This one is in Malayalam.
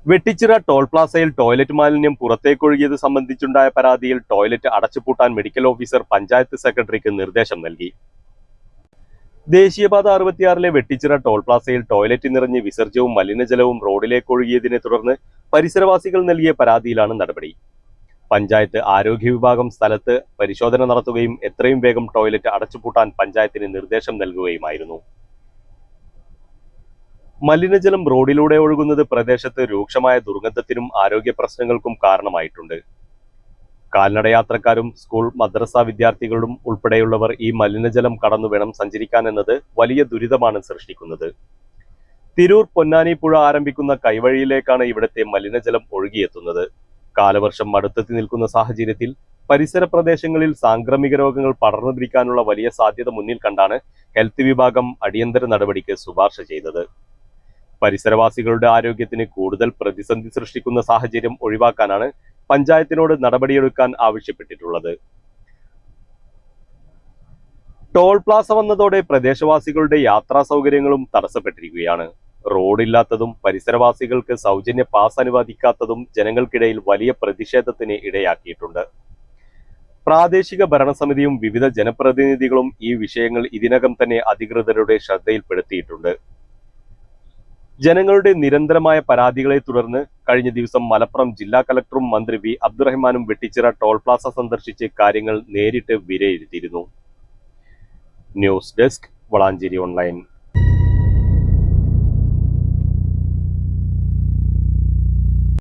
വെട്ടിച്ചിറ ടോൾ പ്ലാസയിൽ ടോയ്ലറ്റ് മാലിന്യം പുറത്തേക്കൊഴുകിയത് സംബന്ധിച്ചുണ്ടായ പരാതിയിൽ ടോയ്ലറ്റ് അടച്ചുപൂട്ടാൻ മെഡിക്കൽ ഓഫീസർ പഞ്ചായത്ത് സെക്രട്ടറിക്ക് നിർദ്ദേശം നൽകി. ദേശീയപാത 66-ലെ വെട്ടിച്ചിറ ടോൾ പ്ലാസയിൽ ടോയ്ലറ്റ് നിറഞ്ഞ് വിസർജ്യവും മലിനജലവും റോഡിലേക്കൊഴുകിയതിനെ തുടർന്ന് പരിസരവാസികൾ നൽകിയ പരാതിയിലാണ് നടപടി. പഞ്ചായത്ത് ആരോഗ്യ വിഭാഗം സ്ഥലത്ത് പരിശോധന നടത്തുകയും എത്രയും വേഗം ടോയ്ലറ്റ് അടച്ചുപൂട്ടാൻ പഞ്ചായത്തിന് നിർദ്ദേശം നൽകുകയുമായിരുന്നു. മലിനജലം റോഡിലൂടെ ഒഴുകുന്നത് പ്രദേശത്ത് രൂക്ഷമായ ദുർഗന്ധത്തിനും ആരോഗ്യ പ്രശ്നങ്ങൾക്കും കാരണമായിട്ടുണ്ട്. കാൽനടയാത്രക്കാരും സ്കൂൾ മദ്രസ വിദ്യാർത്ഥികളും ഉൾപ്പെടെയുള്ളവർ ഈ മലിനജലം കടന്നു വേണം സഞ്ചരിക്കാൻ എന്നത് വലിയ ദുരിതമാണ് സൃഷ്ടിക്കുന്നത്. തിരൂർ പൊന്നാനി പുഴ ആരംഭിക്കുന്ന കൈവഴിയിലേക്കാണ് ഇവിടുത്തെ മലിനജലം ഒഴുകിയെത്തുന്നത്. കാലവർഷം അടുത്തെത്തി നിൽക്കുന്ന സാഹചര്യത്തിൽ പരിസര പ്രദേശങ്ങളിൽ സാംക്രമിക രോഗങ്ങൾ പടർന്നു പിടിക്കാനുള്ള വലിയ സാധ്യത മുന്നിൽ കണ്ടാണ് ഹെൽത്ത് വിഭാഗം അടിയന്തര നടപടിക്ക് ശുപാർശ ചെയ്തത്. പരിസരവാസികളുടെ ആരോഗ്യത്തിന് കൂടുതൽ പ്രതിസന്ധി സൃഷ്ടിക്കുന്ന സാഹചര്യം ഒഴിവാക്കാനാണ് പഞ്ചായത്തിനോട് നടപടിയെടുക്കാൻ ആവശ്യപ്പെട്ടിട്ടുള്ളത്. ടോൾ പ്ലാസ വന്നതോടെ പ്രദേശവാസികളുടെ യാത്രാ സൗകര്യങ്ങളും തടസ്സപ്പെട്ടിരിക്കുകയാണ്. റോഡില്ലാത്തതും പരിസരവാസികൾക്ക് സൗജന്യ പാസ് അനുവദിക്കാത്തതും ജനങ്ങൾക്കിടയിൽ വലിയ പ്രതിഷേധത്തിന് ഇടയാക്കിയിട്ടുണ്ട്. പ്രാദേശിക ഭരണസമിതിയും വിവിധ ജനപ്രതിനിധികളും ഈ വിഷയങ്ങൾ ഇതിനകം തന്നെ അധികൃതരുടെ ശ്രദ്ധയിൽപ്പെടുത്തിയിട്ടുണ്ട്. ജനങ്ങളുടെ നിരന്തരമായ പരാതികളെ തുടർന്ന് കഴിഞ്ഞ ദിവസം മലപ്പുറം ജില്ലാ കളക്ടറും മന്ത്രി വി അബ്ദുറഹ്മാനും വെട്ടിച്ചിറ ടോൾ പ്ലാസ സന്ദർശിച്ച് കാര്യങ്ങൾ നേരിട്ട് വിലയിരുത്തിയിരുന്നു. News desk Valanchery online.